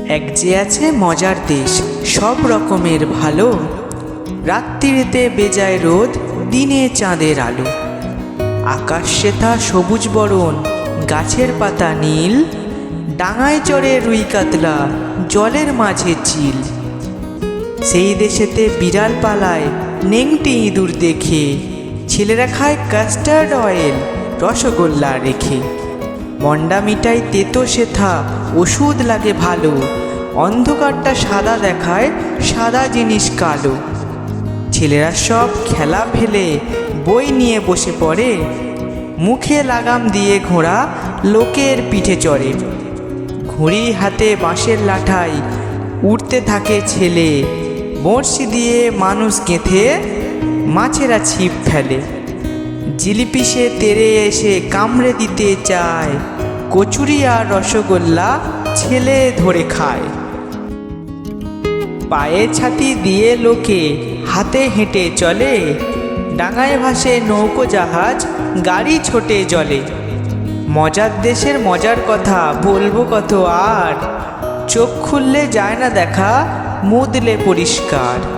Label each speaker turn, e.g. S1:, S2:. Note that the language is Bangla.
S1: এক যে আছে মজার দেশ, সব রকমের ভালো। রাত্রিতে বেজায় রোদ, দিনে চাঁদের আলো। আকাশ সেথা সবুজ বরণ, গাছের পাতা নীল। ডাঙায় চড়ে রুই কাতলা, জলের মাঝে চিল। সেই দেশেতে বিড়াল পালায় নেংটি ইঁদুর দেখে। ছেলেরা খায় কাস্টার্ড অয়েল, রসগোল্লা রেখে। মন্ডা মিঠাই তেতো সেথা, ওষুধ লাগে ভালো। অন্ধকারটা সাদা দেখায়, সাদা জিনিস কালো। ছেলেরা সব খেলা ফেলে বই নিয়ে বসে পড়ে। মুখে লাগাম দিয়ে ঘোড়া লোকের পিঠে চড়ে। ঘুড়ি হাতে বাঁশের লাঠায় উঠতে থাকে ছেলে। বড়শি দিয়ে মানুষ গেঁথে মাছেরা ছিপ ফেলে। জিলিপি সে তেড়ে এসে কামড়ে দিতে চায়। কচুরি আর রসগোল্লা ছেলে ধরে খায়। পায়ে ছাতি দিয়ে লোকে হাতে হেঁটে চলে। ডাঙায় ভাসে নৌকো জাহাজ, গাড়ি ছোটে জলে। মজার দেশের মজার কথা বলবো কত আর। চোখ খুললে যায় না দেখা, মুদলে পরিষ্কার।